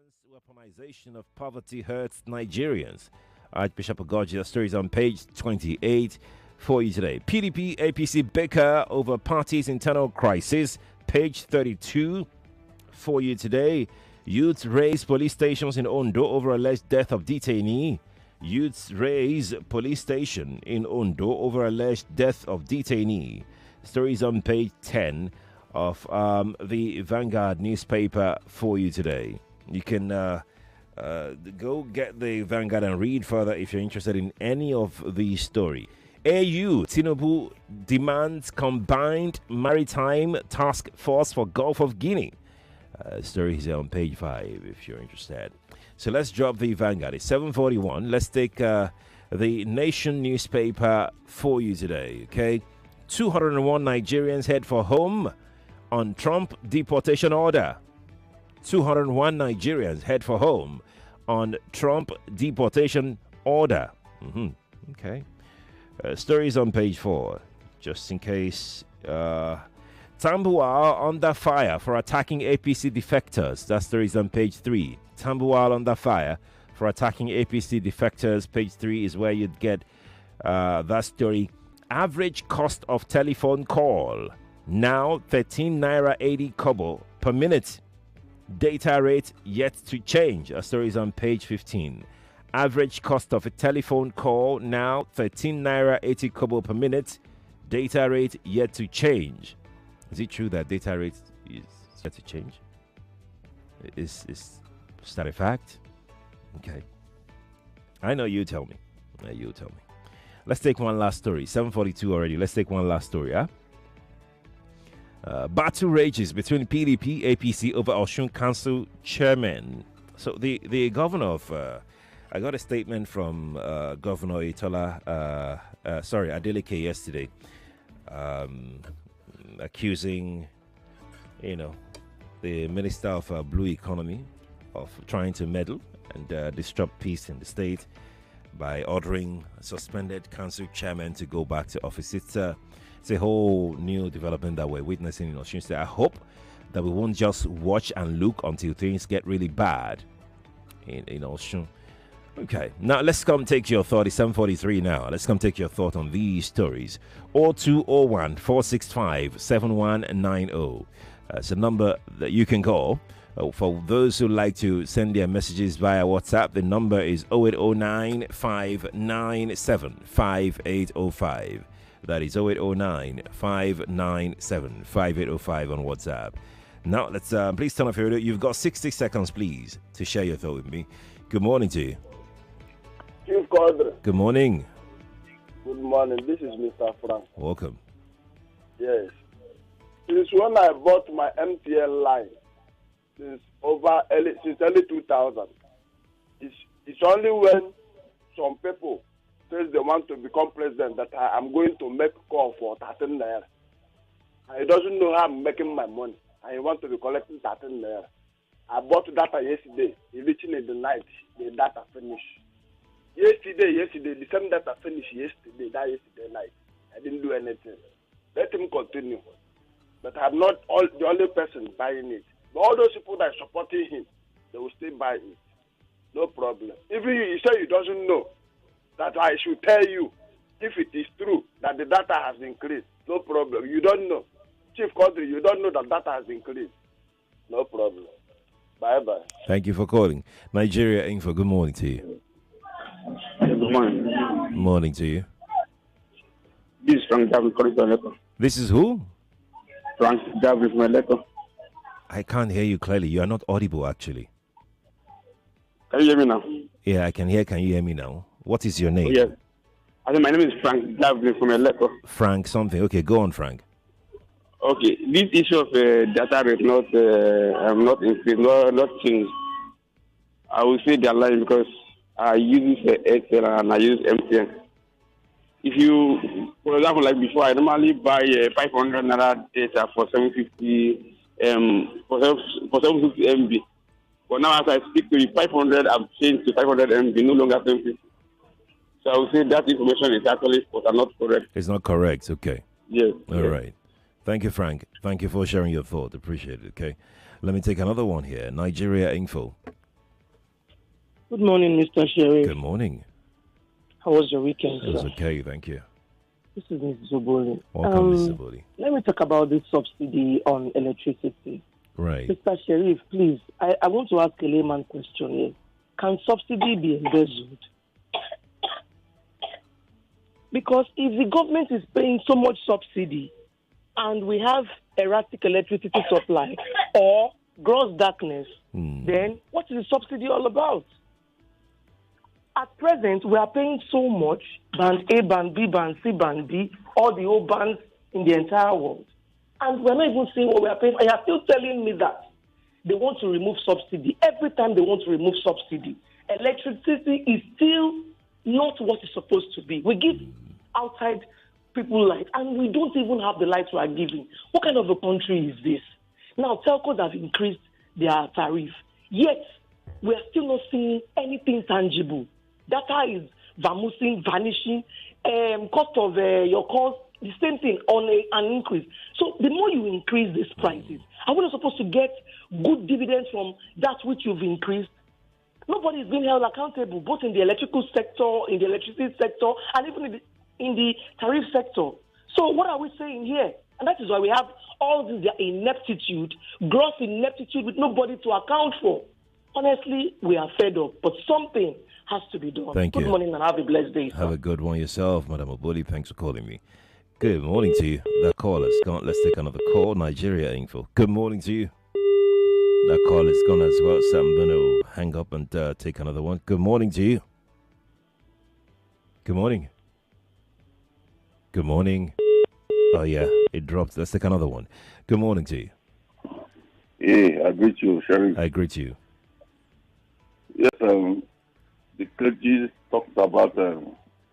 Weaponization of poverty hurts Nigerians. Archbishop Ogoji, the story is on page 28 for you today. PDP APC bicker over party's internal crisis, page 32 for you today. Youths raise police stations in Ondo over alleged death of detainee. Youths raise police station in Ondo over alleged death of detainee. Stories on page 10 of the Vanguard newspaper for you today. You can go get the Vanguard and read further if you're interested in any of these stories. AU Tinubu demands combined maritime task force for Gulf of Guinea. Story is on page 5 if you're interested. So let's drop the Vanguard. It's 7:41. Let's take the Nation newspaper for you today. Okay, 201 Nigerians head for home on Trump deportation order. 201 Nigerians head for home on Trump deportation order. Okay. Stories on page 4, just in case. Tambuwal under fire for attacking APC defectors. That story is on page 3. Tambuwal under fire for attacking APC defectors. Page 3 is where you'd get that story. Average cost of telephone call now 13 naira 80 kobo per minute. Data rate yet to change. A story is on page 15. Average cost of a telephone call now 13 naira 80 kobo per minute. Data rate yet to change. Is it true that data rate is yet to change? Is that a fact? Okay. I know, you tell me. You tell me. Let's take one last story. 7:42 already. Let's take one last story, huh? Battle rages between PDP APC over Osun Council chairman. So the governor of I got a statement from Governor Adeleke yesterday, accusing the Minister of Blue Economy of trying to meddle and disrupt peace in the state by ordering a suspended council chairman to go back to office. It's a whole new development that we're witnessing in Osun State. I hope that we won't just watch and look until things get really bad in Osun. Okay, now let's come take your thought. It's 7:43 now. Let's come take your thought on these stories. 0201 465 7190. It's a number that you can call. For those who like to send their messages via WhatsApp, the number is 0809 597 5805. That is 0809 597 5805 on WhatsApp. Now, let's please turn off your radio. You've got 60 seconds, please, to share your thought with me. Good morning to you. Chief Quadry. Good morning. Good morning. This is Mr. Frank. Welcome. Yes. Since when I bought my MTL line, since early 2000, it's only when some people says they want to become president that I am going to make call for 13 naira. And he doesn't know how I'm making my money. And he wants to be collecting 13 naira. I bought data yesterday. Reaching in the night, the data finished. Yesterday, the same data finished yesterday night. I didn't do anything. Let him continue. But I'm not the only person buying it. But all those people that are supporting him, they will still buy it. No problem. Even you say you doesn't know, that I should tell you if it is true that the data has increased. No problem. You don't know. Chief Quadry, you don't know that data has increased. No problem. Bye-bye. Thank you for calling. Nigeria Info, good morning to you. Good morning. Morning to you. This is Frank David calling from Leto. This is who? Frank David from Leto. I can't hear you clearly. You are not audible, actually. Can you hear me now? Yeah, I can hear. Can you hear me now? What is your name? Oh, yes. I think my name is Frank David from Leto. Frank something. Okay, go on, Frank. Okay, this issue of data rate not increased, not changed. I will say they are lying because I use Airtel and I use MTN. If you, for example, like before, I normally buy 500 naira data for 750 for 750 MB. But now as I speak to you, 500 I've changed to 500 MB, no longer 750. So I would say that information is actually false and not correct. It's not correct. Okay. Yes. All right. Thank you, Frank. Thank you for sharing your thought. Appreciate it. Okay. Let me take another one here. Nigeria Info. Good morning, Mr. Sherry. Good morning. How was your weekend? It was okay, thank you. This is Mrs. Oboli. Welcome, Mr. Oboli. Let me talk about this subsidy on electricity. Right. Mr. Sheriff, please, I want to ask a layman question here. Can subsidy be embezzled? Because if the government is paying so much subsidy and we have erratic electricity supply or gross darkness, then what is the subsidy all about? At present, we are paying so much, band A, band B, band C, band D, all the old bands in the entire world. And we're not even seeing what we are paying. And you're still telling me that they want to remove subsidy. Every time they want to remove subsidy, electricity is still not what it's supposed to be. We give outside people light, and we don't even have the light we are giving. What kind of a country is this? Now, telcos have increased their tariff, yet we are still not seeing anything tangible. Data is vanishing. Cost of your calls, the same thing on an increase. So the more you increase these prices, are we not supposed to get good dividends from that which you've increased? Nobody is being held accountable, both in the electrical sector, in the electricity sector, and even in the tariff sector. So what are we saying here? And that is why we have all this ineptitude, gross ineptitude with nobody to account for. Honestly, we are fed up, but something has to be done. Thank you. Good morning and have a blessed day. Have a good one yourself, Madam Oboli. Thanks for calling me. Good morning to you. That call is gone. Let's take another call. Nigeria info. Good morning to you. That call is gone as well, so I'm going to hang up and take another one. Good morning to you. Good morning. Good morning. Oh, yeah, it dropped. Let's take another one. Good morning to you. Yeah, I greet you, Sherry. I greet you. Yes, the clergy talked about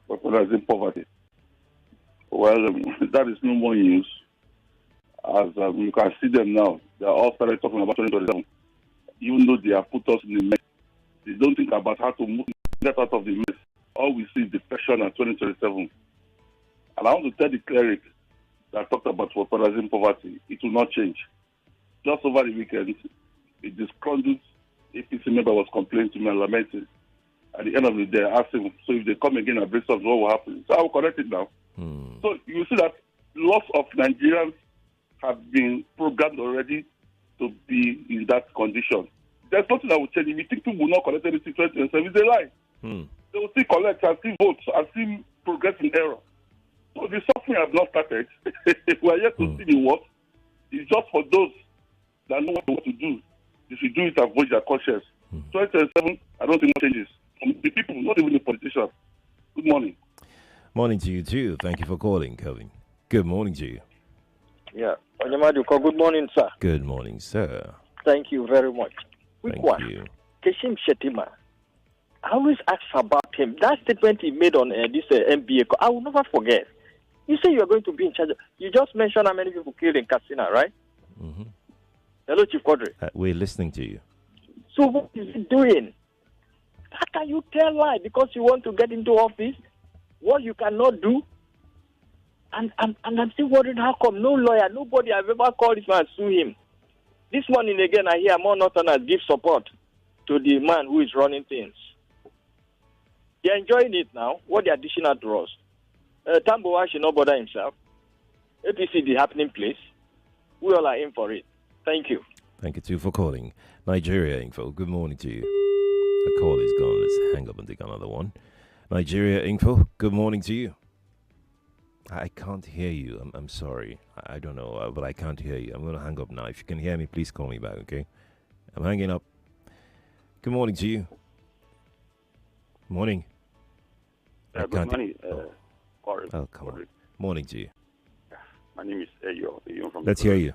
weaponizing poverty. Well, that is no more news. As you can see them now, they are all started talking about 2027. Even though they have put us in the mess, they don't think about how to get out of the mess. All we see is depression at 2027. And I want to tell the cleric that talked about weaponizing poverty, it will not change. Just over the weekend, a disgruntled APC member was complaining to me and lamenting. At the end of the day, I asked him, so if they come again and bring something, what will happen? So I will correct it now. So you see that lots of Nigerians have been programmed already to be in that condition. There's nothing that will change. If you think people will not collect anything, it's a lie. They will still collect and still vote and still progress in error. So the suffering has not started. We are yet to see the work. It's just for those that know what to do. They should do it and vote their conscience. 2027, I don't think much changes. The people, not even the politicians. Good morning. Morning to you too. Thank you for calling, Kevin. Good morning to you. Yeah. Onyemaduko, good morning, sir. Good morning, sir. Thank you very much. Thank you. Keshim Shetima. I always ask about him. That statement he made on this MBA, I will never forget. You say you are going to be in charge. You just mentioned how many people killed in Katsina, right? Hello, Chief Quadry. We're listening to you. So what is he doing? How can you tell lie because you want to get into office? What you cannot do? And I'm still wondering how come no lawyer, nobody I've ever called this man sue him. This morning again, I hear more Northerners give support to the man who is running things. They're enjoying it now. What they are dishing out to us. Tambowa should not bother himself. APC the happening place. We all are in for it. Thank you. Thank you too for calling. Nigeria Info. Good morning to you. The call is gone. Let's hang up and take another one. Nigeria Info. Good morning to you. I can't hear you. I'm sorry. I don't know, but I can't hear you. I'm going to hang up now. If you can hear me, please call me back, okay? I'm hanging up. Good morning to you. Morning. Good morning. Oh, come on. Morning to you. My name is Eyo. Let's hear you.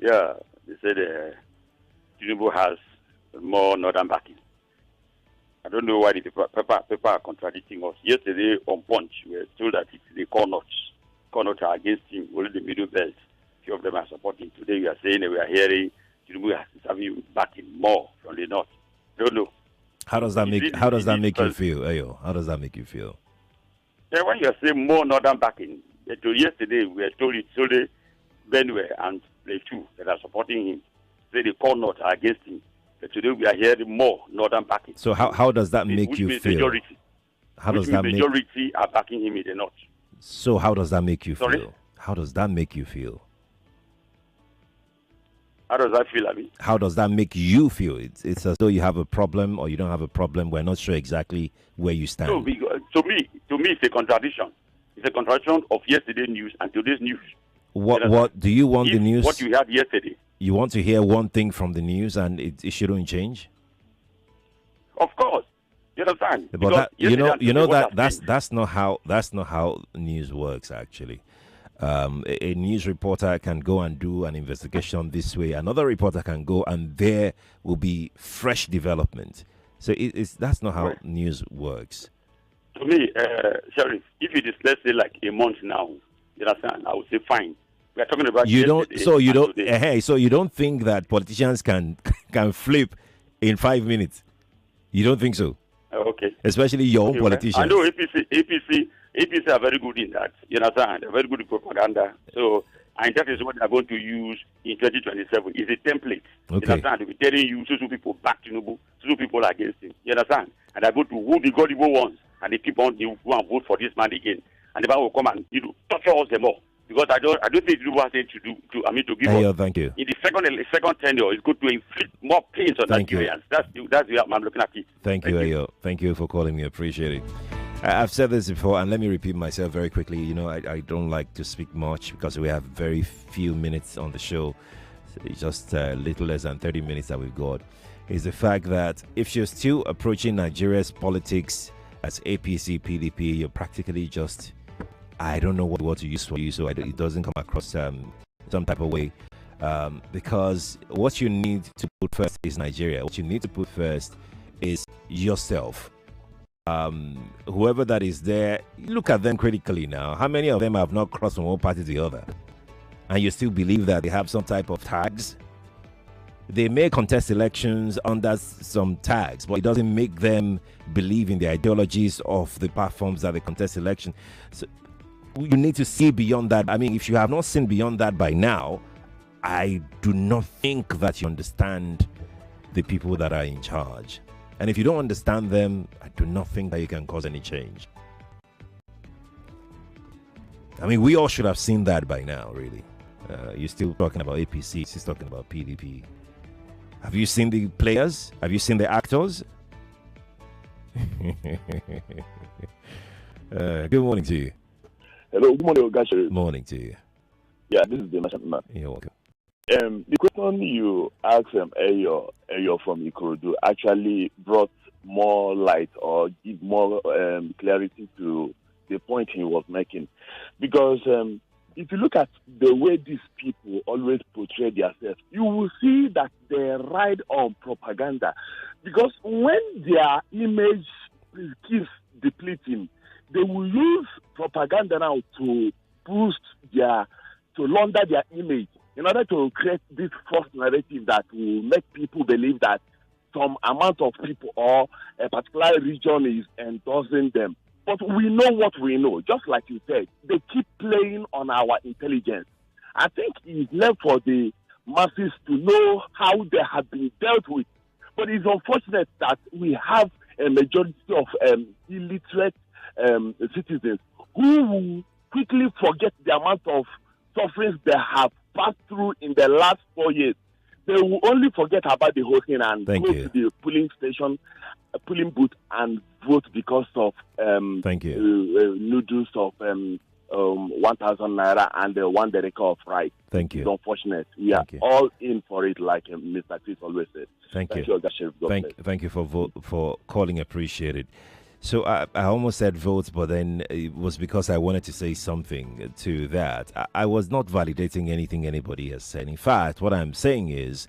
Yeah, they said Tinubu has more northern backing. I don't know why the paper are contradicting us. Yesterday on Punch, we were told that it's the corners. Corners are against him, only the middle belt. Few of them are supporting. Today we are saying that we are hearing Tinubu is having backing more from the north. Don't know. How does that make you feel, Ayo? How does that make you feel? Yeah, when you are saying more northern backing, yesterday we were told it's only Benue and Plateau that are supporting him. Say the corners are against him. But today we are hearing more northern backing. So how does that make which you means feel? Majority. How which does that means make? majority are backing him in the north. So how does that make you Sorry? feel? How does that make you feel? How does that feel, Abi? How does that make you feel? It's as though you have a problem or you don't have a problem. We're not sure exactly where you stand. So, to me, it's a contradiction. It's a contradiction of yesterday's news and today's news. What do you want the news? What you had yesterday. You want to hear one thing from the news and it shouldn't change? Of course. You understand? But that's not how news works actually. A news reporter can go and do an investigation this way. Another reporter can go and there will be fresh development. So that's not how news works. To me, Sheriff, if it is, let's say, like a month now, you understand, I would say fine. We are talking about so you don't think that politicians can flip in 5 minutes? You don't think so? Okay. Especially your own politicians. I know APC are very good in that. You understand? They're very good in propaganda. So, and that is what they're going to use in 2027. It's a template. Okay. You understand? They'll be telling you, so people back Tinubu, so people are against him. You understand? And they go to who the gullible ones, and they keep on, you go and vote for this man again. And the man will come and, torture us them all. Because I don't think Tinubu has anything to give us. Thank you. In the second tenure, it's good to inflict more pain on Nigerians. That's the way I'm looking at it. Thank you, Ayo. Thank you for calling me. Appreciate it. I've said this before, and let me repeat myself very quickly. I don't like to speak much because we have very few minutes on the show. It's just a little less than 30 minutes that we've got. Is the fact that if you're still approaching Nigeria's politics as APC, PDP, you're practically just, I don't know what word to use for you, so it doesn't come across some type of way. Because what you need to put first is Nigeria. What you need to put first is yourself. Whoever that is there, look at them critically now. How many of them have not crossed from one party to the other? And you still believe that they have some type of tags? They may contest elections under some tags, but it doesn't make them believe in the ideologies of the platforms that they contest election. So you need to see beyond that. I mean, if you have not seen beyond that by now, I do not think that you understand the people that are in charge. And if you don't understand them, I do not think that you can cause any change. I mean, we all should have seen that by now, really. You're still talking about APC, still talking about PDP. Have you seen the players? Have you seen the actors? Good morning to you. Hello, good morning, Ogun. Morning to you. Yeah, this is the national man. You're welcome. The question you asked Ayo from Ikorodu actually brought more light or give more clarity to the point he was making. Because if you look at the way these people always portray themselves, you will see that they ride on propaganda. Because when their image keeps depleting, they will use propaganda now to boost to launder their image in order to create this false narrative that will make people believe that some amount of people or a particular region is endorsing them. But we know what we know. Just like you said, they keep playing on our intelligence. I think it's left for the masses to know how they have been dealt with. But it's unfortunate that we have a majority of illiterate citizens who will quickly forget the amount of sufferings they have passed through in the last 4 years. They will only forget about the whole thing and go to the polling station, polling booth, and vote because of noodles of 1,000 naira and 1 deca of rice. Thank you. It's unfortunate. We are all in for it, like Mr. Chris always said. Thank you. Thank you for calling. Appreciate it. So I almost said votes, but then it was because I wanted to say something to that. I was not validating anything anybody has said. In fact, what I'm saying is,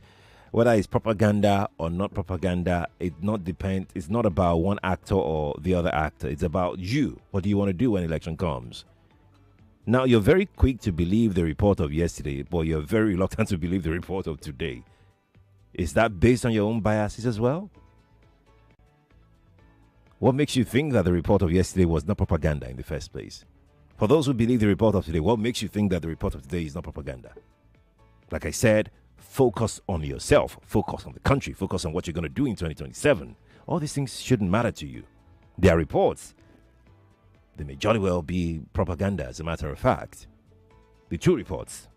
whether it's propaganda or not propaganda, it's not about one actor or the other actor. It's about you. What do you want to do when election comes? Now, you're very quick to believe the report of yesterday, but you're very reluctant to believe the report of today. Is that based on your own biases as well? What makes you think that the report of yesterday was not propaganda in the first place? For those who believe the report of today, what makes you think that the report of today is not propaganda? Like I said, focus on yourself, focus on the country, focus on what you're going to do in 2027. All these things shouldn't matter to you. They are reports. They may jolly well be propaganda, as a matter of fact. The true reports.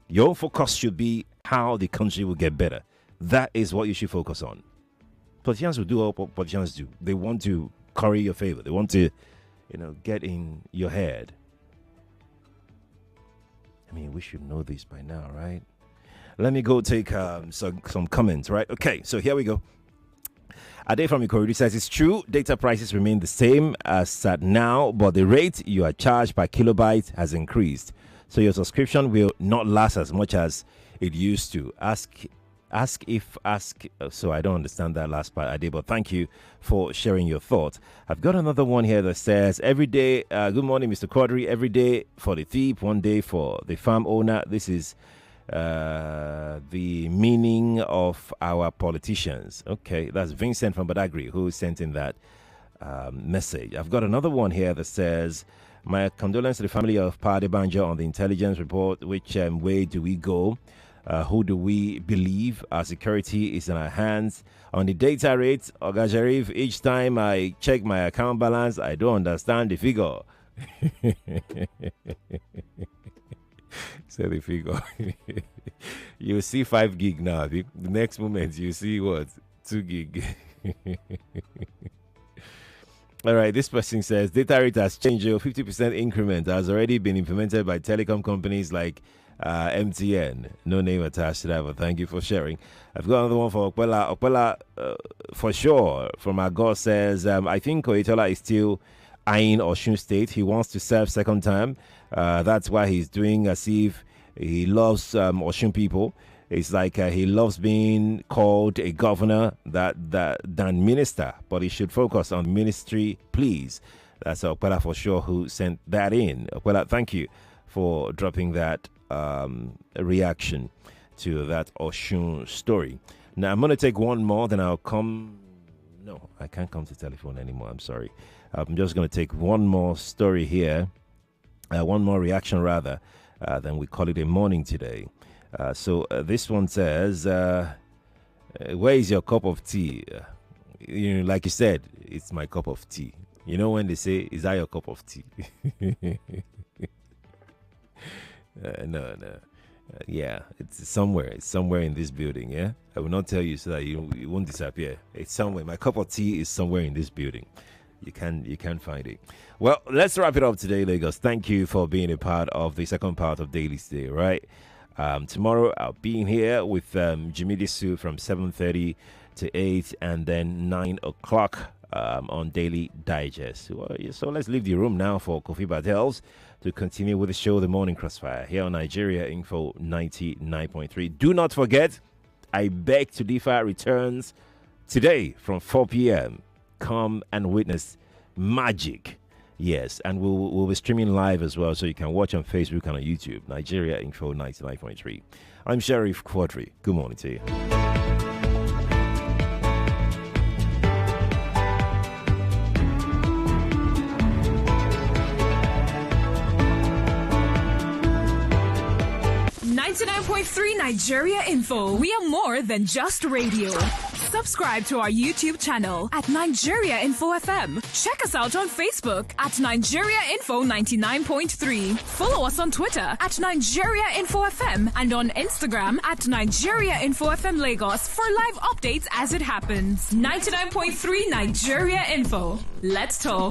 Your own focus should be how the country will get better. That is what you should focus on. Politicians will do what politicians do. They want to curry your favor. They want to, get in your head. I mean, we should know this by now, right? Let me go take some comments, right? Okay, so here we go. Ade from Ikorodu says, it's true, data prices remain the same as at now, but the rate you are charged per kilobyte has increased. So your subscription will not last as much as it used to. So I don't understand that last part, Ade, but thank you for sharing your thoughts. I've got another one here that says, every day, good morning, Mr. Quadry, every day for the thief, one day for the farm owner. This is the meaning of our politicians. Okay, that's Vincent from Badagry who sent in that message. I've got another one here that says, my condolences to the family of Pade Banjo on the intelligence report. Which way do we go? Who do we believe? Our security is in our hands. On the data rate, Oga Sharif, each time I check my account balance, I don't understand the figure. Say the figure. You see 5 gig now. The next moment you see what? 2 gig. All right, this person says data rate has changed. 50% increment has already been implemented by telecom companies like MTN. No name attached to that, but thank you for sharing. I've got another one for Okpela. Okpela, for sure, from our God says, I think Oyetola is still eyeing Osun State. He wants to serve second term. That's why he's doing as if he loves Osun people. It's like he loves being called a governor than minister, but he should focus on ministry, please. That's Okpela for sure who sent that in. Okpela, thank you for dropping that reaction to that Osun story. Now, I'm going to take one more, then I'll come. No, I can't come to telephone anymore. I'm sorry. I'm just going to take one more story here, one more reaction rather, then we call it a morning today. So this one says, where is your cup of tea? Like you said, it's my cup of tea. You know when they say, is that your cup of tea? No. Yeah, it's somewhere in this building, yeah? I will not tell you so that you won't disappear. It's somewhere. My cup of tea is somewhere in this building. You can find it. Well, let's wrap it up today, Lagos. Thank you for being a part of the second part of Dailies today, right? Tomorrow I'll be in here with Jimmy Disu from 7:30 to 8 and then 9 o'clock on Daily Digest. So let's leave the room now for Kofi Battels to continue with the show, The Morning Crossfire, here on Nigeria Info 99.3. Do not forget, I Beg to Differ returns today from 4 p.m. Come and witness magic. Yes, and we'll be streaming live as well, so you can watch on Facebook and on YouTube. Nigeria Info 99.3. I'm Sheriff Quadry. Good morning to you. 99.3 Nigeria Info. We are more than just radio. Subscribe to our YouTube channel at Nigeria Info FM. Check us out on Facebook at Nigeria Info 99.3. Follow us on Twitter at Nigeria Info FM and on Instagram at Nigeria Info FM Lagos for live updates as it happens. 99.3 Nigeria Info. Let's talk.